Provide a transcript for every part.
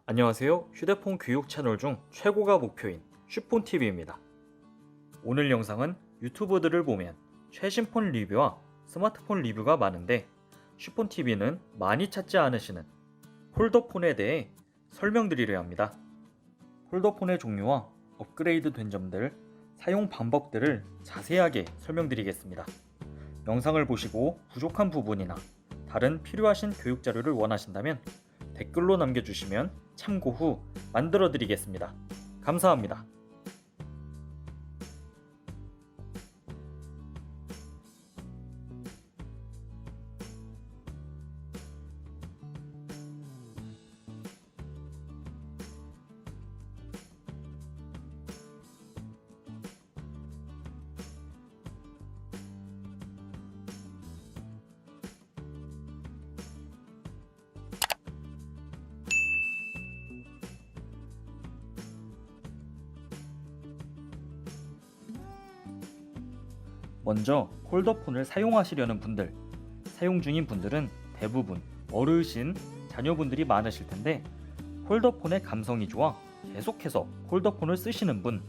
안녕하세요. 휴대폰 교육 채널 중 최고가 목표인 슈폰TV입니다. 오늘 영상은 유튜버들을 보면 최신 폰 리뷰와 스마트폰 리뷰가 많은데 슈폰TV는 많이 찾지 않으시는 폴더폰에 대해 설명드리려 합니다. 폴더폰의 종류와 업그레이드 된 점들, 사용 방법들을 자세하게 설명드리겠습니다. 영상을 보시고 부족한 부분이나 다른 필요하신 교육 자료를 원하신다면 댓글로 남겨주시면 참고 후 만들어 드리겠습니다. 감사합니다. 먼저 폴더폰을 사용하시려는 분들, 사용 중인 분들은 대부분 어르신, 자녀분들이 많으실 텐데 폴더폰의 감성이 좋아 계속해서 폴더폰을 쓰시는 분,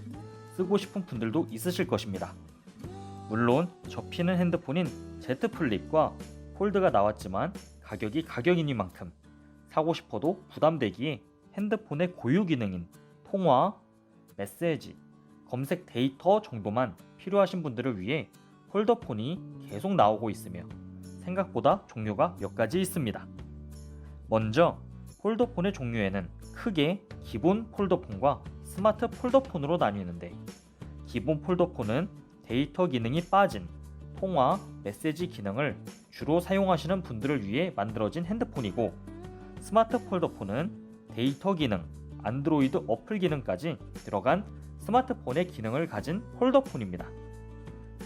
쓰고 싶은 분들도 있으실 것입니다. 물론 접히는 핸드폰인 Z 플립과 폴드가 나왔지만 가격이 가격이니만큼 사고 싶어도 부담되기에 핸드폰의 고유 기능인 통화, 메시지, 검색 데이터 정도만 필요하신 분들을 위해 폴더폰이 계속 나오고 있으며 생각보다 종류가 몇 가지 있습니다. 먼저 폴더폰의 종류에는 크게 기본 폴더폰과 스마트 폴더폰으로 나뉘는데, 기본 폴더폰은 데이터 기능이 빠진 통화, 메시지 기능을 주로 사용하시는 분들을 위해 만들어진 핸드폰이고, 스마트 폴더폰은 데이터 기능, 안드로이드 어플 기능까지 들어간 스마트폰의 기능을 가진 폴더폰입니다.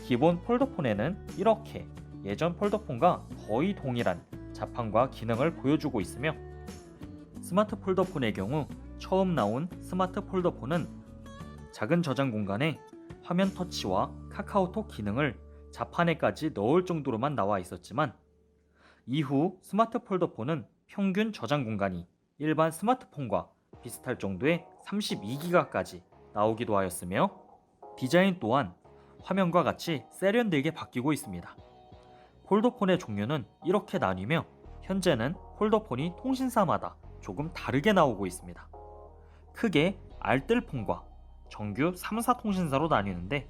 기본 폴더폰에는 이렇게 예전 폴더폰과 거의 동일한 자판과 기능을 보여주고 있으며, 스마트 폴더폰의 경우 처음 나온 스마트 폴더폰은 작은 저장 공간에 화면 터치와 카카오톡 기능을 자판에까지 넣을 정도로만 나와 있었지만, 이후 스마트 폴더폰은 평균 저장 공간이 일반 스마트폰과 비슷할 정도의 32기가까지 나오기도 하였으며, 디자인 또한 화면과 같이 세련되게 바뀌고 있습니다. 폴더폰의 종류는 이렇게 나뉘며 현재는 폴더폰이 통신사마다 조금 다르게 나오고 있습니다. 크게 알뜰폰과 정규 3사 통신사로 나뉘는데,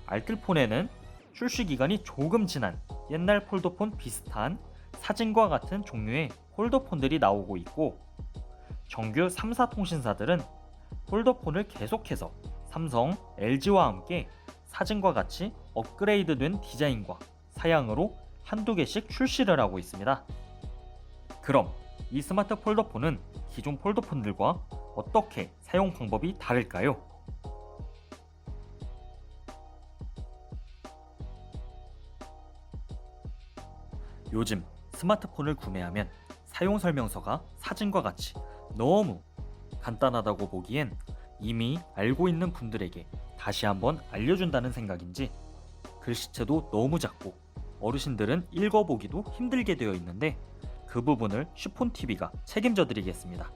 알뜰폰에는 출시기간이 조금 지난 옛날 폴더폰 비슷한 사진과 같은 종류의 폴더폰들이 나오고 있고, 정규 3사 통신사들은 폴더폰을 계속해서 삼성, LG와 함께 사진과 같이 업그레이드된 디자인과 사양으로 한두 개씩 출시를 하고 있습니다. 그럼 이 스마트 폴더폰은 기존 폴더폰들과 어떻게 사용 방법이 다를까요? 요즘 스마트폰을 구매하면 사용 설명서가 사진과 같이 너무 간단하다고 보기엔 이미 알고 있는 분들에게 다시 한번 알려준다는 생각인지 글씨체도 너무 작고 어르신들은 읽어보기도 힘들게 되어 있는데, 그 부분을 슈폰TV가 책임져 드리겠습니다.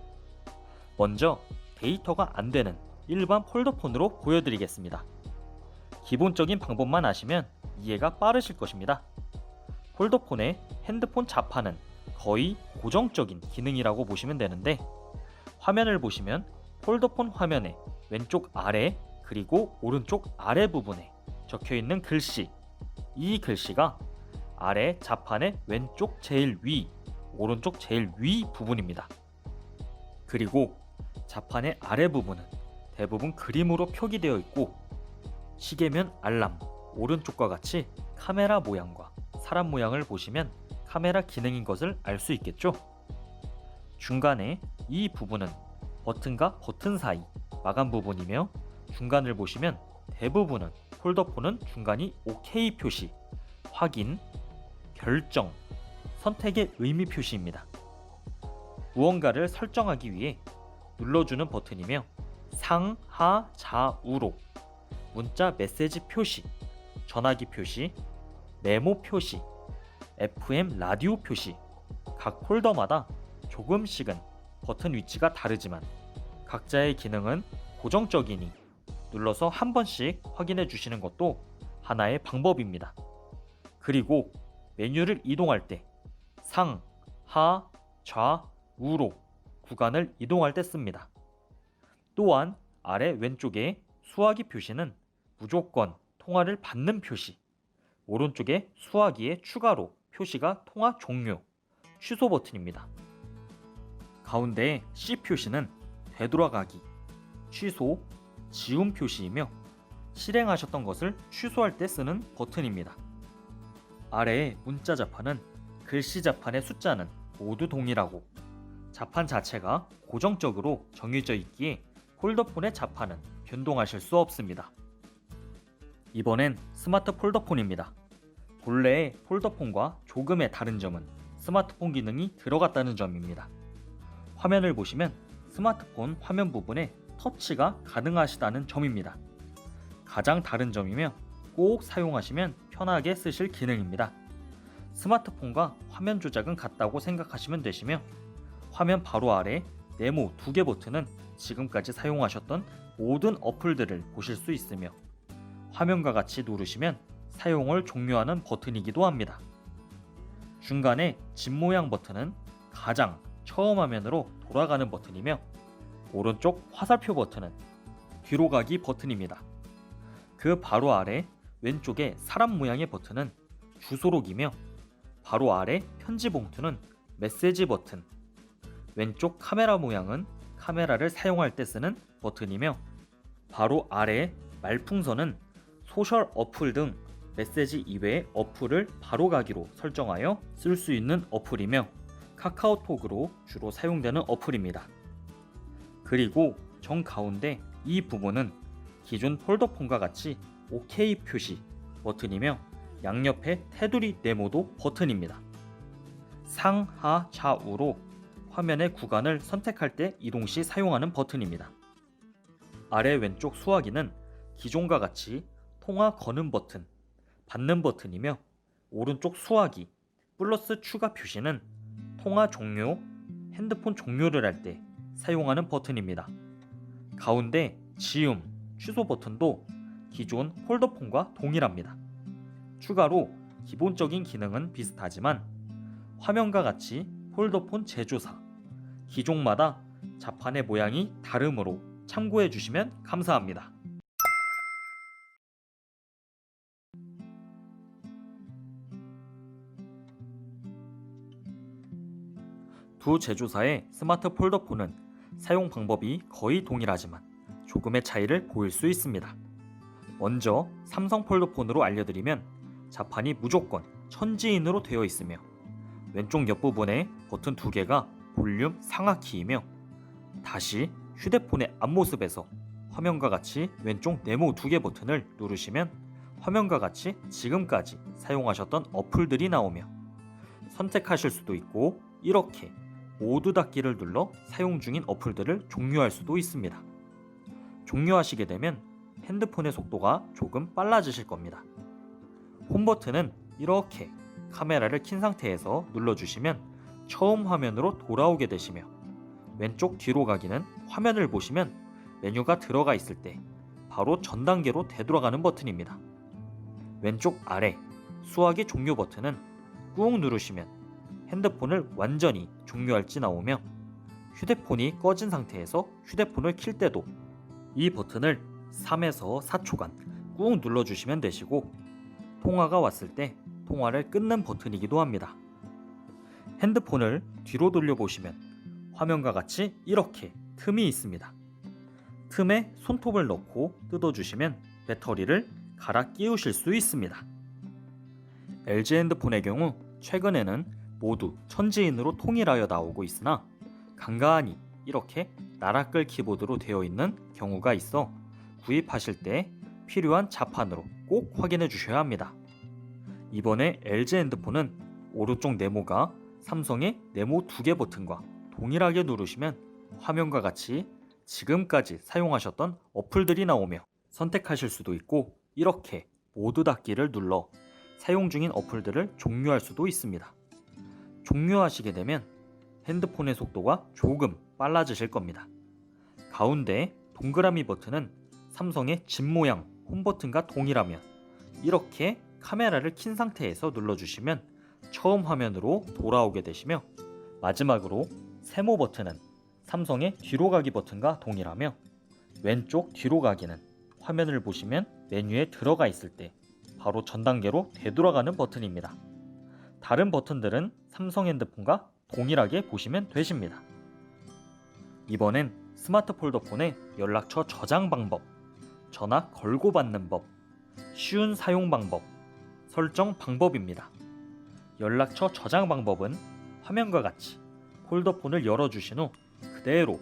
먼저 데이터가 안 되는 일반 폴더폰으로 보여드리겠습니다. 기본적인 방법만 아시면 이해가 빠르실 것입니다. 폴더폰의 핸드폰 자판은 거의 고정적인 기능이라고 보시면 되는데, 화면을 보시면 폴더폰 화면의 왼쪽 아래 그리고 오른쪽 아래 부분에 적혀있는 글씨, 이 글씨가 아래 자판의 왼쪽 제일 위, 오른쪽 제일 위 부분입니다. 그리고 자판의 아래 부분은 대부분 그림으로 표기되어 있고, 시계면 알람, 오른쪽과 같이 카메라 모양과 사람 모양을 보시면 카메라 기능인 것을 알 수 있겠죠? 중간에 이 부분은 버튼과 버튼 사이 마감 부분이며, 중간을 보시면 대부분은 폴더폰은 중간이 OK 표시, 확인, 결정, 선택의 의미 표시입니다. 무언가를 설정하기 위해 눌러주는 버튼이며, 상, 하, 좌우로 문자 메시지 표시, 전화기 표시, 메모 표시, FM 라디오 표시, 각 폴더마다 조금씩은 버튼 위치가 다르지만 각자의 기능은 고정적이니 눌러서 한 번씩 확인해 주시는 것도 하나의 방법입니다. 그리고 메뉴를 이동할 때 상, 하, 좌, 우로 구간을 이동할 때 씁니다. 또한 아래 왼쪽에 수화기 표시는 무조건 통화를 받는 표시, 오른쪽에 수화기에 추가로 표시가 통화 종료, 취소 버튼입니다. 가운데 C 표시는 되돌아가기, 취소, 지움 표시이며 실행하셨던 것을 취소할 때 쓰는 버튼입니다. 아래의 문자 자판은 글씨 자판의 숫자는 모두 동일하고 자판 자체가 고정적으로 정해져 있기에 폴더폰의 자판은 변동하실 수 없습니다. 이번엔 스마트 폴더폰입니다. 본래의 폴더폰과 조금의 다른 점은 스마트폰 기능이 들어갔다는 점입니다. 화면을 보시면 스마트폰 화면 부분에 터치가 가능하시다는 점입니다. 가장 다른 점이며 꼭 사용하시면 편하게 쓰실 기능입니다. 스마트폰과 화면 조작은 같다고 생각하시면 되시며 화면 바로 아래 네모 2개 버튼은 지금까지 사용하셨던 모든 어플들을 보실 수 있으며 화면과 같이 누르시면 사용을 종료하는 버튼이기도 합니다. 중간에 집 모양 버튼은 가장 처음 화면으로 돌아가는 버튼이며 오른쪽 화살표 버튼은 뒤로 가기 버튼입니다. 그 바로 아래 왼쪽에 사람 모양의 버튼은 주소록이며 바로 아래 편지 봉투는 메시지 버튼, 왼쪽 카메라 모양은 카메라를 사용할 때 쓰는 버튼이며 바로 아래 말풍선은 소셜 어플 등 메시지 이외의 어플을 바로 가기로 설정하여 쓸 수 있는 어플이며 카카오톡으로 주로 사용되는 어플입니다. 그리고 정가운데 이 부분은 기존 폴더폰과 같이 OK 표시 버튼이며 양옆에 테두리 네모도 버튼입니다. 상, 하, 좌우로 화면의 구간을 선택할 때 이동 시 사용하는 버튼입니다. 아래 왼쪽 수화기는 기존과 같이 통화 거는 버튼, 받는 버튼이며 오른쪽 수화기 플러스 추가 표시는 통화 종료, 핸드폰 종료를 할 때 사용하는 버튼입니다. 가운데 지움, 취소 버튼도 기존 폴더폰과 동일합니다. 추가로 기본적인 기능은 비슷하지만 화면과 같이 폴더폰 제조사, 기종마다 자판의 모양이 다르므로 참고해 주시면 감사합니다. 두 제조사의 스마트 폴더폰은 사용 방법이 거의 동일하지만 조금의 차이를 보일 수 있습니다. 먼저 삼성 폴더폰으로 알려드리면 자판이 무조건 천지인으로 되어 있으며 왼쪽 옆부분에 버튼 2개가 볼륨 상하 키이며 다시 휴대폰의 앞모습에서 화면과 같이 왼쪽 네모 2개 버튼을 누르시면 화면과 같이 지금까지 사용하셨던 어플들이 나오며 선택하실 수도 있고 이렇게 모두 닫기를 눌러 사용 중인 어플들을 종료할 수도 있습니다. 종료하시게 되면 핸드폰의 속도가 조금 빨라지실 겁니다. 홈 버튼은 이렇게 카메라를 킨 상태에서 눌러주시면 처음 화면으로 돌아오게 되시며 왼쪽 뒤로 가기는 화면을 보시면 메뉴가 들어가 있을 때 바로 전 단계로 되돌아가는 버튼입니다. 왼쪽 아래 수화기 종료 버튼은 꾹 누르시면 핸드폰을 완전히 종료할지 나오며 휴대폰이 꺼진 상태에서 휴대폰을 킬 때도 이 버튼을 3에서 4초간 꾹 눌러주시면 되시고 통화가 왔을 때 통화를 끊는 버튼이기도 합니다. 핸드폰을 뒤로 돌려보시면 화면과 같이 이렇게 틈이 있습니다. 틈에 손톱을 넣고 뜯어주시면 배터리를 갈아 끼우실 수 있습니다. LG 핸드폰의 경우 최근에는 모두 천지인으로 통일하여 나오고 있으나 간간히 이렇게 나락글 키보드로 되어 있는 경우가 있어 구입하실 때 필요한 자판으로 꼭 확인해 주셔야 합니다. 이번에 LG 핸드폰은 오른쪽 네모가 삼성의 네모 2개 버튼과 동일하게 누르시면 화면과 같이 지금까지 사용하셨던 어플들이 나오며 선택하실 수도 있고 이렇게 모두 닫기를 눌러 사용 중인 어플들을 종료할 수도 있습니다. 종료하시게 되면 핸드폰의 속도가 조금 빨라지실 겁니다. 가운데 동그라미 버튼은 삼성의 집 모양 홈 버튼과 동일하며 이렇게 카메라를 킨 상태에서 눌러주시면 처음 화면으로 돌아오게 되시며, 마지막으로 세모 버튼은 삼성의 뒤로 가기 버튼과 동일하며 왼쪽 뒤로 가기는 화면을 보시면 메뉴에 들어가 있을 때 바로 전 단계로 되돌아가는 버튼입니다. 다른 버튼들은 삼성 핸드폰과 동일하게 보시면 되십니다. 이번엔 스마트 폴더폰의 연락처 저장 방법, 전화 걸고 받는 법, 쉬운 사용 방법, 설정 방법입니다. 연락처 저장 방법은 화면과 같이 폴더폰을 열어주신 후 그대로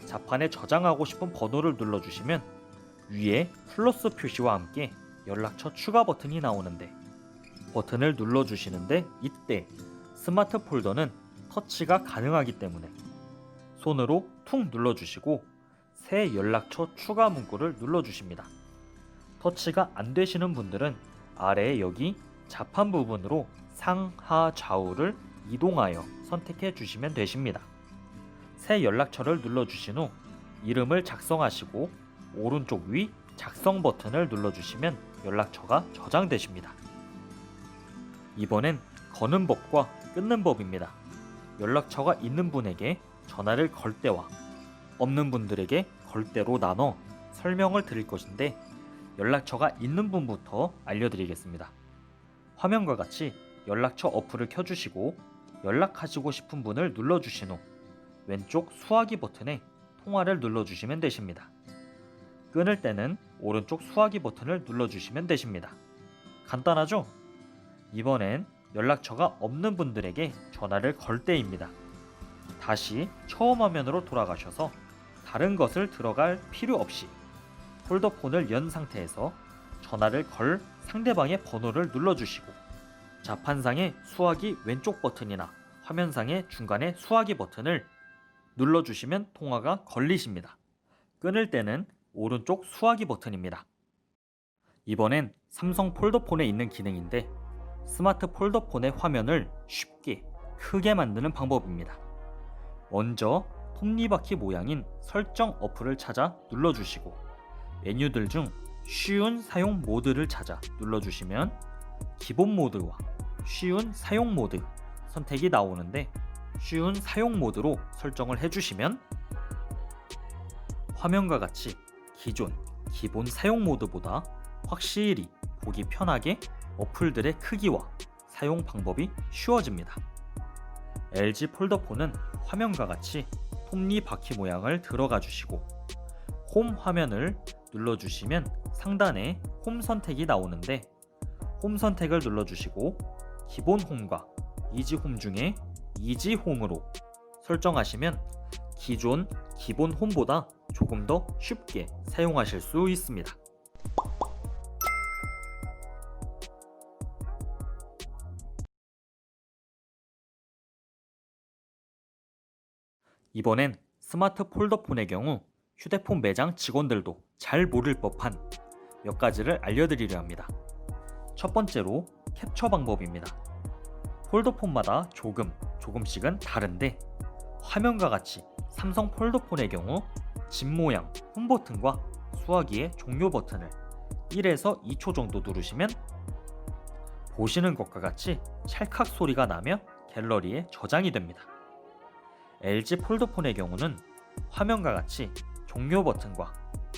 자판에 저장하고 싶은 번호를 눌러주시면 위에 플러스 표시와 함께 연락처 추가 버튼이 나오는데, 버튼을 눌러주시는데 이때 스마트 폴더는 터치가 가능하기 때문에 손으로 툭 눌러주시고 새 연락처 추가 문구를 눌러주십니다. 터치가 안 되시는 분들은 아래에 여기 자판 부분으로 상하 좌우를 이동하여 선택해 주시면 되십니다. 새 연락처를 눌러주신 후 이름을 작성하시고 오른쪽 위 작성 버튼을 눌러주시면 연락처가 저장되십니다. 이번엔 거는 법과 끊는 법입니다. 연락처가 있는 분에게 전화를 걸 때와 없는 분들에게 걸 때로 나눠 설명을 드릴 것인데, 연락처가 있는 분부터 알려드리겠습니다. 화면과 같이 연락처 어플을 켜주시고 연락하시고 싶은 분을 눌러주신 후 왼쪽 수화기 버튼에 통화를 눌러주시면 되십니다. 끊을 때는 오른쪽 수화기 버튼을 눌러주시면 되십니다. 간단하죠? 이번엔 연락처가 없는 분들에게 전화를 걸 때입니다. 다시 처음 화면으로 돌아가셔서 다른 것을 들어갈 필요 없이 폴더폰을 연 상태에서 전화를 걸 상대방의 번호를 눌러주시고 자판상의 수화기 왼쪽 버튼이나 화면상의 중간의 수화기 버튼을 눌러주시면 통화가 걸리십니다. 끊을 때는 오른쪽 수화기 버튼입니다. 이번엔 삼성 폴더폰에 있는 기능인데, 스마트 폴더폰의 화면을 쉽게 크게 만드는 방법입니다. 먼저 톱니바퀴 모양인 설정 어플을 찾아 눌러주시고 메뉴들 중 쉬운 사용 모드를 찾아 눌러주시면 기본 모드와 쉬운 사용 모드 선택이 나오는데, 쉬운 사용 모드로 설정을 해주시면 화면과 같이 기본 사용 모드보다 확실히 보기 편하게 어플들의 크기와 사용 방법이 쉬워집니다. LG 폴더폰은 화면과 같이 톱니바퀴 모양을 들어가 주시고 홈 화면을 눌러주시면 상단에 홈 선택이 나오는데, 홈 선택을 눌러주시고 기본 홈과 이지 홈 중에 이지 홈으로 설정하시면 기존 기본 홈보다 조금 더 쉽게 사용하실 수 있습니다. 이번엔 스마트 폴더폰의 경우 휴대폰 매장 직원들도 잘 모를 법한 몇 가지를 알려드리려 합니다. 첫 번째로 캡처 방법입니다. 폴더폰마다 조금씩은 다른데, 화면과 같이 삼성 폴더폰의 경우 집 모양 홈 버튼과 수화기의 종료 버튼을 1에서 2초 정도 누르시면 보시는 것과 같이 찰칵 소리가 나며 갤러리에 저장이 됩니다. LG 폴더폰의 경우는 화면과 같이 종료 버튼과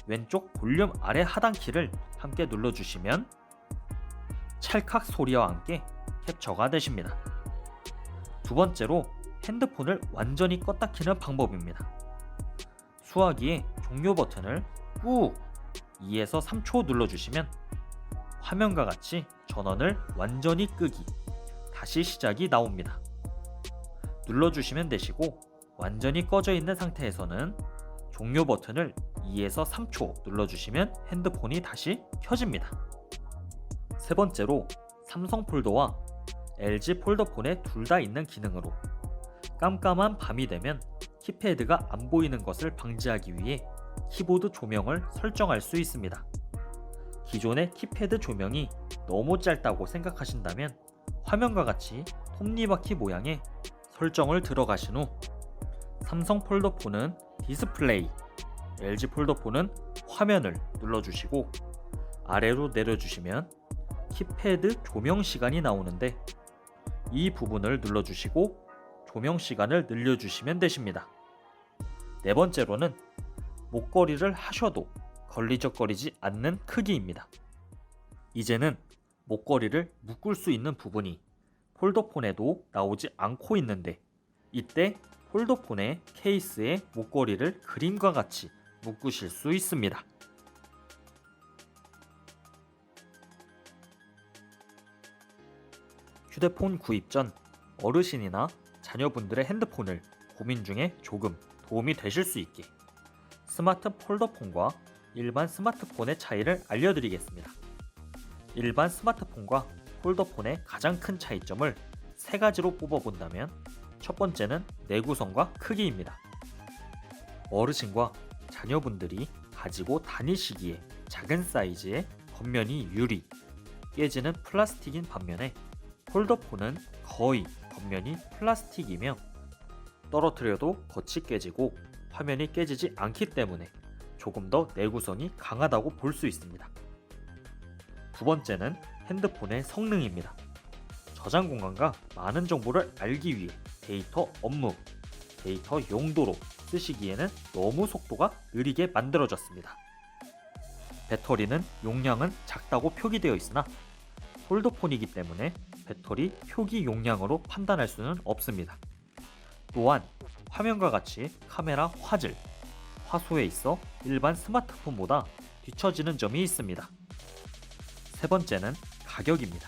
왼쪽 볼륨 아래 하단 키를 함께 눌러주시면 찰칵 소리와 함께 캡처가 되십니다. 두 번째로 핸드폰을 완전히 껐다 키는 방법입니다. 수화기의 종료 버튼을 꾹 2에서 3초 눌러주시면 화면과 같이 전원을 완전히 끄기, 다시 시작이 나옵니다. 눌러주시면 되시고, 완전히 꺼져 있는 상태에서는 종료 버튼을 2에서 3초 눌러주시면 핸드폰이 다시 켜집니다. 세 번째로 삼성 폴더와 LG 폴더폰에 둘 다 있는 기능으로 깜깜한 밤이 되면 키패드가 안 보이는 것을 방지하기 위해 키보드 조명을 설정할 수 있습니다. 기존의 키패드 조명이 너무 짧다고 생각하신다면 화면과 같이 톱니바퀴 모양의 설정을 들어가신 후 삼성 폴더폰은 디스플레이, LG 폴더폰은 화면을 눌러주시고 아래로 내려주시면 키패드 조명 시간이 나오는데 이 부분을 눌러주시고 조명 시간을 늘려주시면 되십니다. 네 번째로는 목걸이를 하셔도 걸리적거리지 않는 크기입니다. 이제는 목걸이를 묶을 수 있는 부분이 폴더폰에도 나오지 않고 있는데 이때 폴더폰의 케이스에 목걸이를 그림과 같이 묶으실 수 있습니다. 휴대폰 구입 전 어르신이나 자녀분들의 핸드폰을 고민 중에 조금 도움이 되실 수 있게 스마트 폴더폰과 일반 스마트폰의 차이를 알려드리겠습니다. 일반 스마트폰과 폴더폰의 가장 큰 차이점을 세 가지로 뽑아본다면 첫 번째는 내구성과 크기입니다. 어르신과 자녀분들이 가지고 다니시기에 작은 사이즈의 겉면이 유리, 깨지는 플라스틱인 반면에 폴더폰은 거의 겉면이 플라스틱이며 떨어뜨려도 겉이 깨지고 화면이 깨지지 않기 때문에 조금 더 내구성이 강하다고 볼 수 있습니다. 두 번째는 핸드폰의 성능입니다. 저장 공간과 많은 정보를 알기 위해 데이터 업무, 데이터 용도로 쓰시기에는 너무 속도가 느리게 만들어졌습니다. 배터리는 용량은 작다고 표기되어 있으나 폴더폰이기 때문에 배터리 표기 용량으로 판단할 수는 없습니다. 또한 화면과 같이 카메라 화질, 화소에 있어 일반 스마트폰보다 뒤처지는 점이 있습니다. 세 번째는 가격입니다.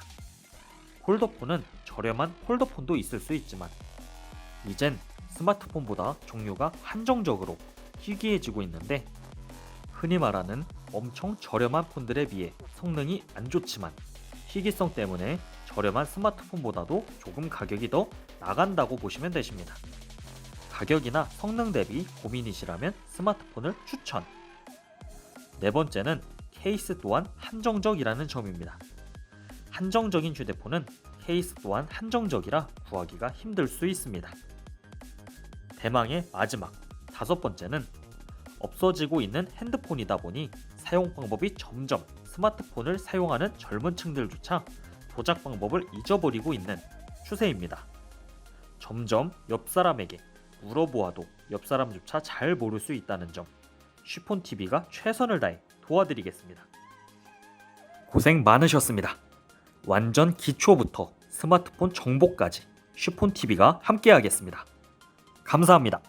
폴더폰은 저렴한 폴더폰도 있을 수 있지만 이젠 스마트폰보다 종류가 한정적으로 희귀해지고 있는데 흔히 말하는 엄청 저렴한 폰들에 비해 성능이 안 좋지만 희귀성 때문에 저렴한 스마트폰보다도 조금 가격이 더 나간다고 보시면 되십니다. 가격이나 성능 대비 고민이시라면 스마트폰을 추천. 네 번째는 케이스 또한 한정적이라는 점입니다. 한정적인 휴대폰은 케이스 또한 한정적이라 구하기가 힘들 수 있습니다. 대망의 마지막 다섯 번째는 없어지고 있는 핸드폰이다 보니 사용 방법이 점점 스마트폰을 사용하는 젊은 층들조차 조작 방법을 잊어버리고 있는 추세입니다. 점점 옆 사람에게 물어보아도 옆 사람조차 잘 모를 수 있다는 점, 쉬폰TV가 최선을 다해 도와드리겠습니다. 고생 많으셨습니다. 완전 기초부터 스마트폰 정보까지 쉬폰TV가 함께하겠습니다. 감사합니다.